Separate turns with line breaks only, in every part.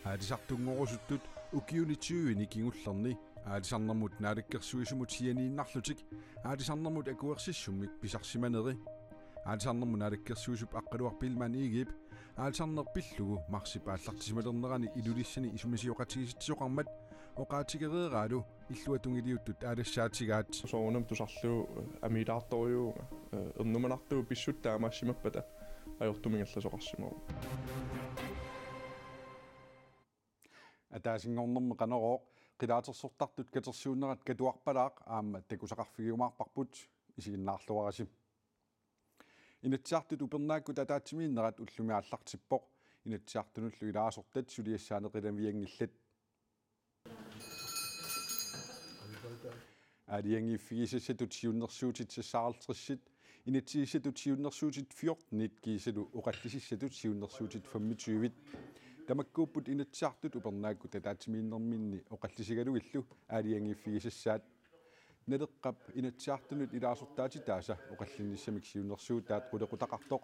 Aalisartunngorussuttut ukiunitiuini kingullerni aalisarnermut naalikkersuisumut sianiinnarlutik aalisarnermut akuersissummik pisarsimaneri aalisarnermut naalikkersuisup aqqaluarpilman iigip aalisarnerpillugu marsipaallartisimalernerani ilulissani isumisiоqatigisitsioqarmat oqaatigereeraalu illuatungiliuttut aalassaatigaat
soonam tusarlu amiilaartoriuunga ernumanartuu pissuttaamaassimappata ajortumingallasoqarsimaru
атаасингорнэрме канероо qilaatersortartut katersuunnerat katuarpalaaq aamma takusaqarfigiumaarparput isigиннаарлуараси инатсаартут упернааккут атаатсимииннерат уллумиааллартиппоq инатсаартунуллу илаасортат сулиассаанеқиламиангиллат алиангиффигисассатут сиуннерсуутит сассааралтрissит инатсииссатут сиуннерсуутит 14 кисалу оқаллисиссатут сиуннерсуутит 25 тамаккууппут инатсаартут упернаакку татаатсимииннэрминни оқаллисигалугиллу аалиангиффигисассаат налеққап инатсаартунут илаасортаати тааса оқаллинниссамик сиуннерсуутаат қулеқутақартоқ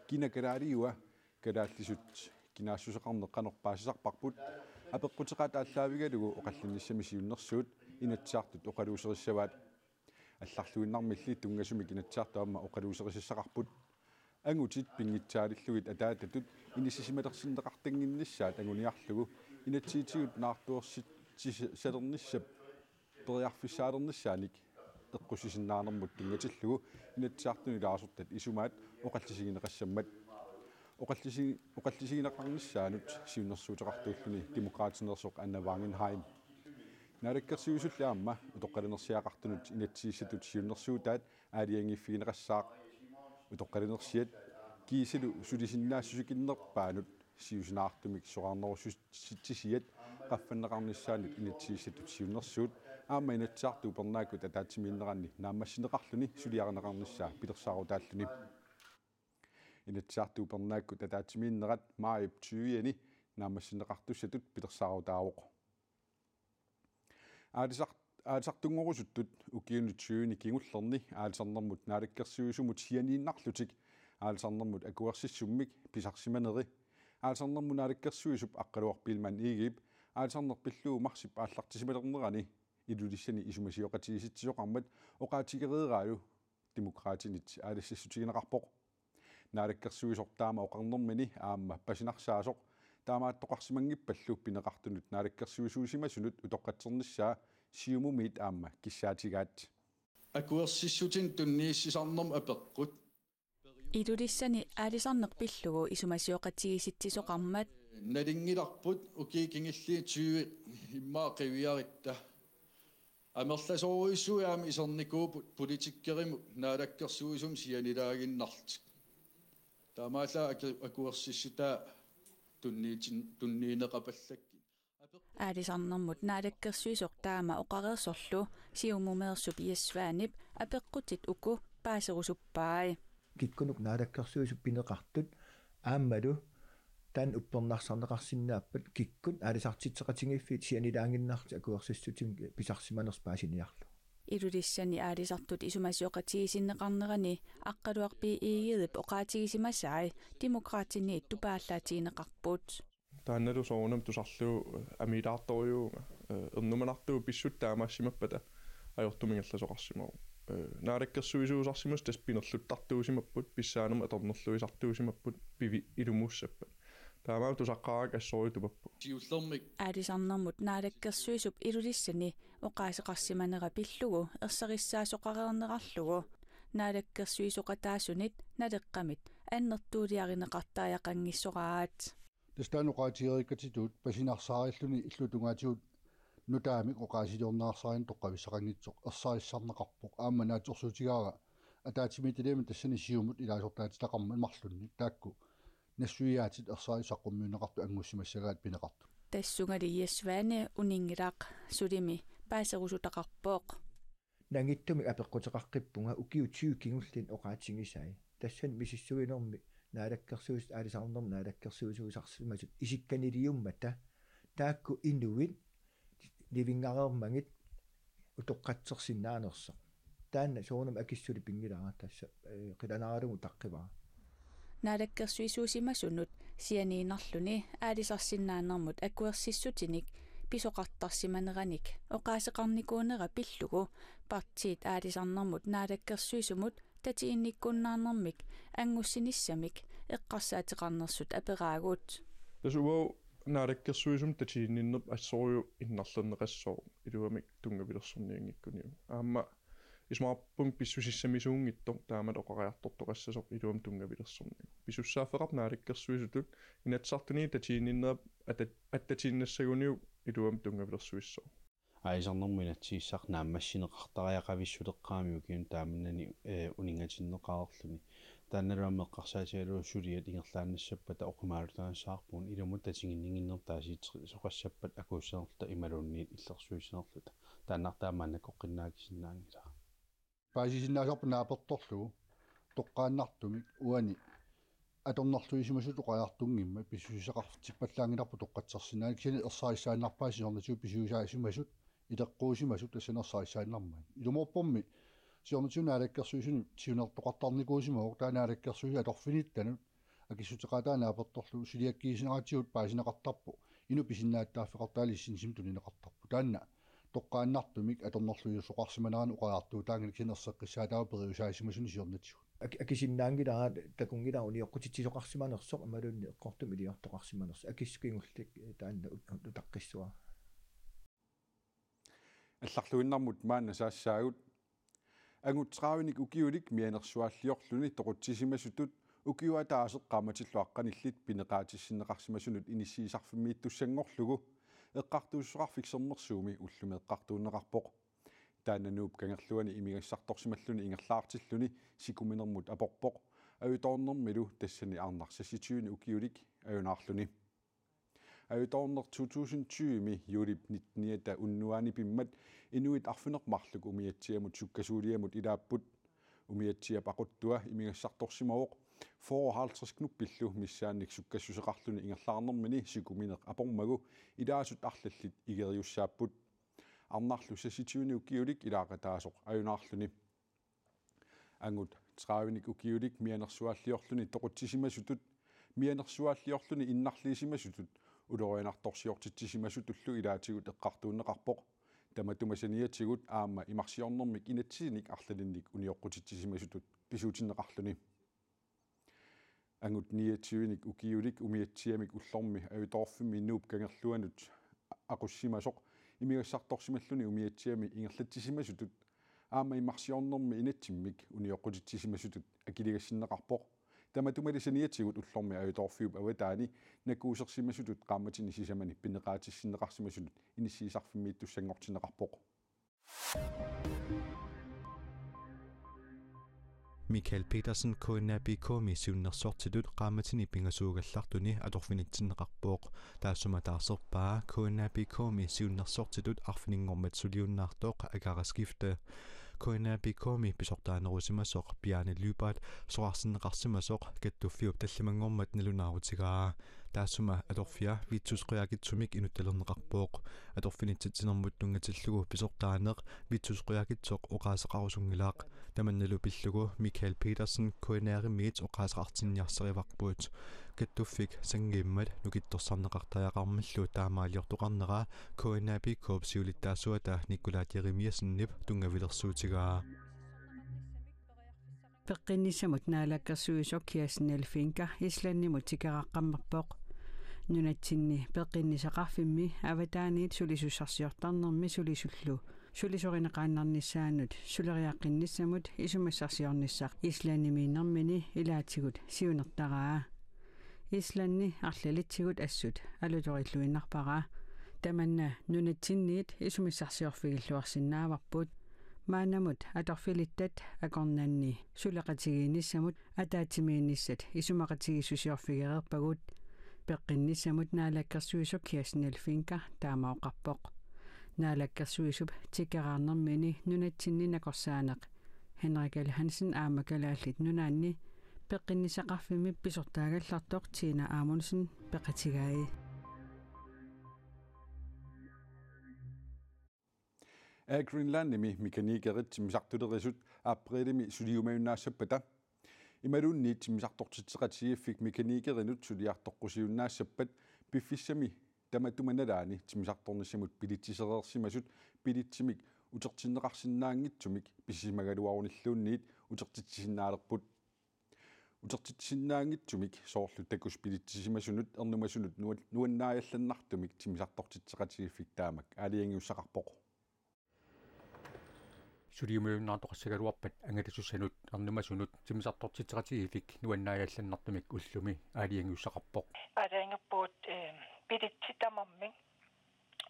кинакалаалиуа калааллисут кинаассусеқарнеққанерпаасисарпарпут апеққутеқаат ааллаавигалугу оқаллинниссами сиуннерсуут инатсаартут оқалуусериссаваат алларлуиннармилли тунгасумик инатсаартаама оқалуусериссақарпут ангутит пингитсаалиллугит атаататут инисисималерсиннеқартангиннссаат агуниарлугу инатсиитигут наартуорсит салерниссап периарфиссаалерниссааник эққусисиннаанермут тунгатиллугу инатсаартуни лаасортат исумаат оқаллисигинеқассаммат оқаллисигинеқарниссаанут сиуннерсуутеқартууллуни демократинерсоқ Анна Вангенхайм налаккерсиусуллаама утоққалинерсиақартунут инатсииссатут сиуннерсуутаат аалиангиффигинеқассаақ утоққалинерсиат кисалу сулисиннаассусукиннерпаанут сиусинаартумик соқарнеруситсисиат qaffannеқарниссаанут инатсииссатут сиуннерсуут аама инатсаарту упернааккут атаатсимииннеранни нааммассинеқарлуни сулиарнеқарниссаа пилерсаарутааллуни инатсаарту упернааккут атаатсимииннерат маип 20-ани нааммассинеқартуссатут пилерсаарутаавоқ аалисартунгорусуттут укиунитсуини кигуллерни аалисарнэрмут наалаккерсуисумут сианииннарлутик аалисарнэрмут акуерсиссуммик писарсиманери аалисарнэрмут наалаккерсуисуп аққалуарпилман иигип аалисарнерпиллуу марсип ааллартисималернерани илулиссани исумасиоқатигиситсиоқармат оqaатигереерааlu демократинит аалассассутигинеқарпоқ наалаккерсуисортаама оқарнэрмини аама пасинарсаасоқ таамааттоқарсимангиппаллу пинеқартунут наалаккерсуисуусимасунут утоққатсерниссаа сиумумит аама киссаатигаат
акуерсиссутин туннииссисарнерм апеққут
илулиссани аалисарнерпиллугу исумасиоқатигиситсисоқармат
налингиларпут укиикингилли 20 иммаа қивиаритта амерласоруиссуяами исерникуупут политиккериму наалаккерсуисум сианилаагиннартик таамаалла акуерсиссута тунниинеқапаллакки
аалисарнэрмут наалаккерсуисоқ таама оқареерсорлу сиумумеерсу пиассуанип апеққутит уку паасерусуппаи
киккунук наалаккерсуисуп пинеқартут ааммалу таан уппернарсарнеқарсиннааппат киккут аалисартитсеқатингиффит сианилаангиннарти акуерсиссутим писарсиманерс паасиниарлу
илулиссани аалисартут исумасиоқатигисиннеқарнерани аққалуарпи иигидип оqaатигисимасаи демократинни тупааллаатигинеқарпут
таанналу соонам тусарлу амиилаарториуунга ернуманартуу писсуттаамаассимаппата ajortumingallasoqarsimaru naalakkersuisuusarsimus таспинерлуттартуусимаппут писсаанерма аторнерлуисартуусимаппут пиви илумууссаппат таамаа тусаққарак ассооритупаппу
сиуллермик
аалисарнэрмут наалаккерсуисуп илулиссани оqaасеқарсиманера пиллугу ерсариссаасоқарернеқарлугу наалаккерсуисоқатаасунит налеққамит аннертуулиаринеқартааяқангиссораат
тастаноqaатиериккатитут пасинарсаариллуни иллутунгаатиут нутаамик оqaасилиорнаарсарин тоққависсақангитсоқ ерсариссарнеқарпоқ аамманаатсорсуутигаара атаатимитилеема тассани сиумут илаасортаатилақарма марлунни таакку нассуиаатит ерсарисаққуммиунеқарту ангуссимассагаат пинеқарту
тассунгалииассуаани унингилаақ сулими паасерусутақарпооқ
нангиттумик апеққутеқаққиппунга укиутиу кигуллин оqaатингисаи тассани мисиссуинерми наалаккерсуус аалисарнерм наалаккерсуусуусарсимасут исикканилиуммата таакку инуит ливингареермагит утоққатсерсиннаанерсо таанна соонам акиссули пингилаа тасса қиланааралугу таққиваа
naadakkersuisuusimasunut sianiinarluni aalisarsinnaanermut akuersissutinik pisoqartarsimaneranik oqaaseqarnikuunera pillugu partiit aalisarnermut naadakkersuisumut tatiinnikkunnaarnermik anngussinисsamик eqqarsaatiqarnersut aperaaguut
тасуо наалаккерсуисум татиинниннерп ассориу иннарлернеқассоо илуамик тунгаvilерсорниингиккуниу аама исмаарпун писсусиссамисуунгитто таамат оқариартортоқассасоқ илуам тунгаvilерсорниу писуссааффеқар наалаккерсуисутут инатсартуни татиинниннерап аттатииннассагуниу илуам тунгаvilерсуиссоо
аисарнэрминатсииссақ нааммассинеқартариақависсулеққаамиу киун тааманнани унингатиннеқарерлуни таанналуаммеққарсаатигалуу сулиат ингерлаанассаппата оқимаарутаассаарпуун илумут татингиннингиннертаасиит соқассаппат акууссернерта ималуунниит иллерсуисинерлута тааннартаамааннакоққинаагисиннаангила
паасисиннаасарпа нааперторлугу тоққааннартумик уани аторнарлуисимасут оқаяртунгимма писсусисақартиппаллаангиларпу тоққатсерсинаа кисини ерсааиссааннарпаасисорнатиу писсуисаасимасут илеққуусимасут тассанерсааиссааннармай илуморпорми сиорнатиунаалаккерсуисуни сиунертоқартарникуусимаоқ таанаалаккерсуиса аторфиниттанут акиссутеқатаанааперторлу силиаккиисинератиут паасинеқартарпу ину писиннааттааффеқартаалиссинсим тунинеқартарпу таанна тоққааннартумик аторнерлуиусоқарсиманаан уқаартуу таангил кисинерсеққиссаатаа периусаасимасуни сиорнатиу
акисиннаангилаа такунгилаа униоққутитсисоқарсиманерсоқ амалуунни эққортум илиортоқарсиманерс акиссукингуллик таанна утаққиссуа
алларлуиннармут маанна саассаагут агутсраавиник укиулик мианерсуаллиорлуни тоқутсисимасутут укиуатаасеққаматиллуаққаниллит пинеқаатиссинеқарсимасунут иниссиисарфиммииттуссангорлугу эққартууссуқарфиксернерсууми уллуми эққартуунеқарпоқ таананууп кангерлуани имигассарторсималлуни ингерлаартиллуни сикуминермут апорпоқ аюторнермилу тассани арнарсасситиуни укиулик аюнаарлуни аюторнер 2020ми юлип 19 уннуани пиммат инуит арфинермарлук умиатсиамут суккасуулиамут илааппут умиатсиа пақуттуа имигассарторсимавоқ 54 кнуппиллу миссаанник суккассусеқарлуни ингерлаарнермини сикуминеқ апормагу илаасут арлаллит игериуссааппут арнарлу сасситиуни укиулик илаақатаасоқ аюнаарлуни ангут траавиник укиулик мианерсуаллиорлуни тоқутсисимасутут мианерсуаллиорлуни иннарлиисимасутут улорианарторсиортитсисимасут уллу илаатигут эққартууннеқарпоқ таматумасаниатигут аама имарсиорнэрмик инатсиник арлалинник униоққутитсисимасутут писуутиннеқарлуни ангут ниатсиуник укиулик умиатсиамик уллорми аюторфими иннууп кангерлуанут ақуссимасоқ имигассарторсималлуни умиатсиами ингерлатсисимасутут аама имарсиорнэрми инатсиммик униоққутитсисимасутут акилигассиннеқарпоқ таматумалисаниатигут уллорми аюторфиуп аватаани накуусерсимасутут qaammatini сисамани пинеқаатиссиннеқарсимасутут иниссиисарфиммииттуссангортинеқарпоқ
Michael Petersen KNBK missuunnersortitut qaamatini pingasuugallartuni atorfinitsinneqarpooq taassumataarserpaa KNBK missuunnersortitut arfininngormat suliunnaartooq agaraskifte KNBK pisortaanerusimasoq Bjarne Lybert soarsinneqarsimasoq kattuffiup tallimangormat nalunaarutigaa taassuma atorfia vitsusqiagitsumik inuttalernеqarpooq atorfinitsitinermut nungatillugu pisortaaneq vitsusqiagitsoq oqaaseqarusungilaaq tamannalu pillugu Michael Petersen KNRimiit oqaaseqartinniarserivarpuut kattuffik sangiimmat nukittorsarneqartajaqarmallu taamaaliortoqarnera KNBK siulittaasuata Nikolaat Jeremiassennip tungavilersuutigaa
peqqinnissamut naalakkersuisok kiasnelfinka islannimut tikeraqqammerpoq nunatsinni peqqinnisaqarfimmi avataaniit sulisussarsiortarnermi sulisullu sulisorineqaannarnissaanut suleriaqqinnissamut isumassarsiornissaq islannimiinnermini ilaatigut siunertaraa islanni arlalitigut assut alutorilluinnarparaa tamanna nunatsinniit isumissarsiorfigilluarsinnaavarput maanamut atorfilittat akornanni suleqatigiinissamut ataatimiinissat isumaqatigissusiorfigereerpagut peqqinnissamut naalakkersuisuk kiasnalfinka taamaoqarpoq naalakkersuisup tikeraarnermini nunatsinni nakorsaaneq Henrik L. Hansen aamakaalaallit nunaanni peqqinnisaqarfimi pisortaagallartoq Tina Amundsen peqatigai
Greenlandimi mekanikeritsimisartulerisut aprillimi suliumaiunnaassapata Imalunni timisartortitseqatigiffik mekanikerinut suliartoqqusiunnaassappat piffissami tamatumanalaani timisartornissamut pilittisereersimasut pilitsimik utertinneqarsinnaangitsumik pissisimagaluarunilluunniit utertitsinnaaleqput utertitsinnaangitsumik soorlu takus pilittissimasunut ernumasunut nuannaajallanartumik timisartortitseqatigiffik taamak aaliangiussaqarpoq
suliumuunnaartoqassagaluarpat angalusussanut ernumasunut timisartortitseqatigiffik nuannaajallanartumik ullumi aaliangiussaqarpoq
aaliangerpuut pilitsitamarmik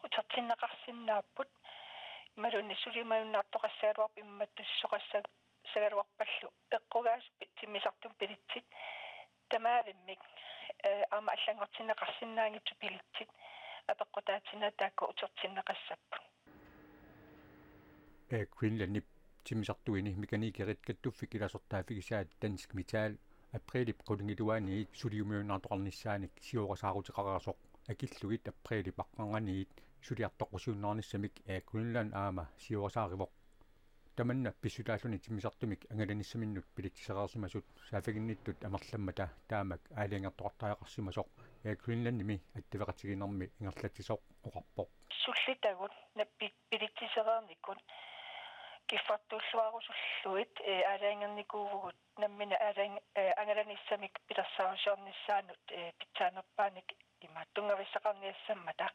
utertinneqarsinnaapпут малунни сулимаюннаартоқассаалуарп имматтуссоқассагалуарпаллу эққугаас тимисартум пилитсит тамаалиммик аама аллангортиннеқарсинаангитсу пилитсит апеққутаатина таакку утертиннеқассаппу
Quinlanni timisartuini mekanikeret kattuffik ilasortaafikissaat dansk metal aprilip qulungiluaaniit suliumuunnaartoqarnissaanik siuqasaaruteqarasoq akillugit aprilip aqqanganiit suliartoqqusiunnaarnissamik Quinlan aama siuqasaarivoq tamanna pissutaalluni timisartumik angalanissaminnut pilittisereersimasut saafaginnittut amerlammata taamak aaliangertoqartaaqarsimasoq Quinlannimi attaveqatiginermi ingerlatisoq oqarpoq
sullitagut nappit pilittisereernikkut kiffartulluarusulluit aalaangernikууvugut nammina angalannissamik pilersaarusiornissaanut pitsaanerpaanik imattungavissaqarniassammata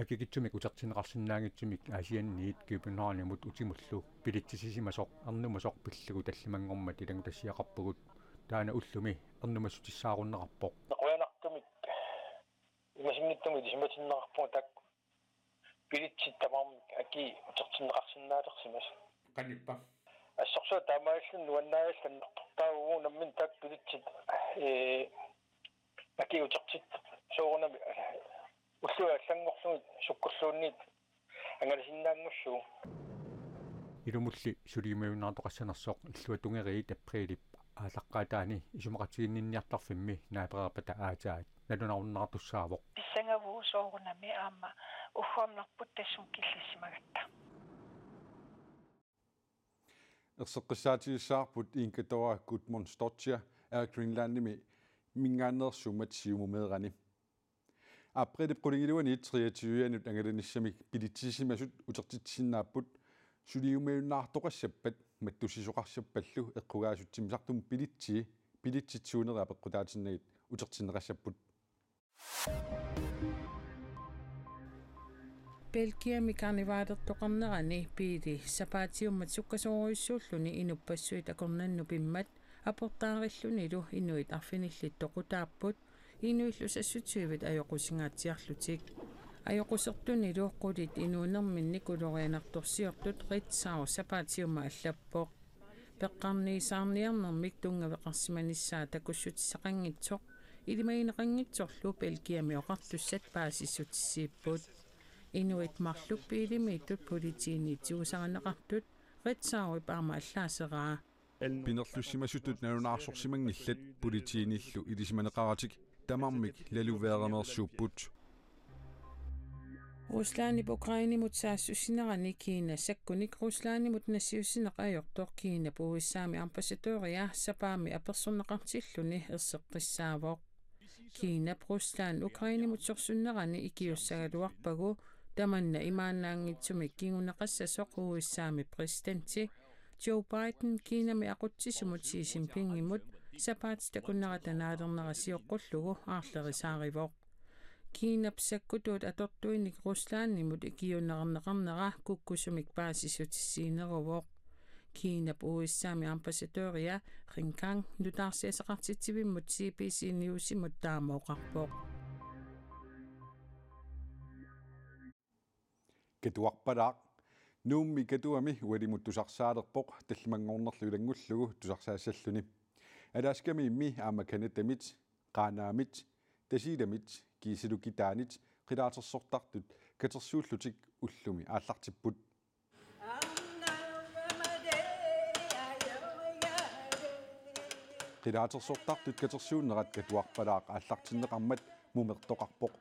akikitsumik utertinneqarsinnaangitsumik aasianniit Københavnimut utimullu pilittisissimasoq ernumasoq pillugu tallimangormat ilangu tassiaqarpugut taana ullumi ernumassutissaarunnaqarpoq
nequyanartumik imasinnittumit isimatinneqarpugu takku pilitsittamarmik aki utertinneqarsinnaalersimas
qannippa
assorsuut taamaallu nuannaajallannertortaagugu nammin tak pilitsit aki utertit soorunami ullua allangorlugit sukkulluunniit angalasinnaaangussu
ilumulli suliumuunnaartoqassanersoq illua tungeriit aprilip аалаққаатаани исумақатигиннинниартарфимми нааперапата аатаат налунаруннаартуссаавоқ
писсангавуу соорунами аама уггуарнарпут тассум киллиссимагатта
ерсеққиссаатигиссаарпут инкатора Gudmund Stortia Greenlandimi мингаанерсумат сиумумеерани априлип qulungiluani 23-анут ангаланissамик пилитсисимасут утертитсиннааппут сулиумеуннаартоқассаппат маттусисоқарсаппаллу эққугаасутсимисартум пилитситсуунера апеққутаатиннагит утертиннеқассаппут
Belgiami karnivaalерtoqarnerani piili sapaatiummat sukkasooruissuulluni inupassuit akornannu pimmat aportaarillunilu inuit arfinillit toqutaapput inuillus assutiivit ajoqusingaatiarlutik ajoqusertunilu qulit inuunerminni kulorianartorsiortut ritsau sapaatiumma allappoq peqqarniisaarniarnermik tungaveqarsimanissaa takussutissaqangitsoq ilimaineqangitsorlu Belgiami oqartussat paasissutissiipput inuit marluppiilimiittut politiiniitiusaqaneqartut ritsauip aama allaaseraa
pinerlussimasutut nalunaarsorsimangillat politiinillu ilisimaneqaratik tamarmik laluveerenersuupput
Ruslaanip Ukrainimut saassussinerani Kiina sakkunik Ruslaanimut nassiussineqajortoq Kiina puuissaami ambassadooria sapaami apersorneqartilluni erseqqissaavoq Kiina Ruslaan Ukrainimut sorsunnerani ikiussagaluarpagu tamanna imaannaangitsumik kinguneqassasoq uissaami presidentti Joe Biden Kiinami aqutsisumut Xi Jinpingimut sapaat takunneqatanaalernerasiоqqullugu aarlerisaarivoq Kiina psakkutuut atortuinik Ruslaannimut ikiunerneqarnera kukkusumik paasissutissiineruvoq Kiina puuissaami ambassadooria Ringkang nutaarsiasaqartitsivimmut CBC Newsimut taamooqarpoq
ketuarpalaaq nuummi katuami ualimut tusarsaaleqpoq tallimangornerlu ilangullugu tusarsaassalluni alaaskami immi aamakanattamit qaanaamit tasiilamit kiisilukitaanit qilaatersortartut katersuullutik ullumi aallartipput qilaatersortartut katersuunnerat katuarpalaaq aallartinneqarmat mumertoqarpoq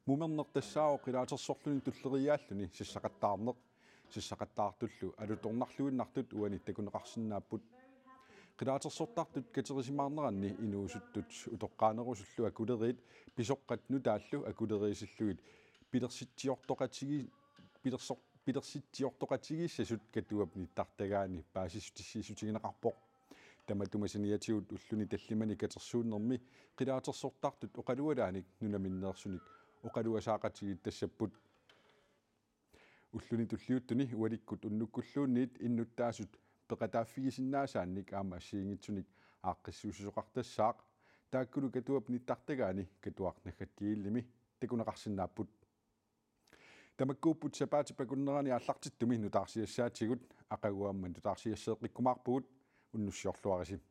mumernertassaawo qilaatersorluni tulleriaalluni sissaqattaarneq sissaqattaartullu alutornarluinnartut uani takuneqarsinnaapput qilaatersortartut katerisimaarneranni inuusuttut utoqqaanerusullu akuleriit pisoqqat nutaallu akuleriisillugit pilersittiortoqatigissasut katuapni tartagaani paasissutigineqarpoq tamatumasiniatigut ulluni tallimani katersuunnermi qilaatersortartut oqalualaanik nunaminneersunik oqaluasaaqatigit tassapput ulluni tulliuttuni ualikkut unnukkulluunniit innuttaasut peqataaffigisinnaasaanik aama assiingitsunik aaqqissuususoqartassaaq taakkulu katuapni tartagaani katuarnaggatkiillimi takunaqarsinnaapput tamakkuupput sapaatipakunnerani aallartittumi nutaarsiassaatigut aqaguamman nutaarsiasseeqqikkumaarpugut unnussiorluarisi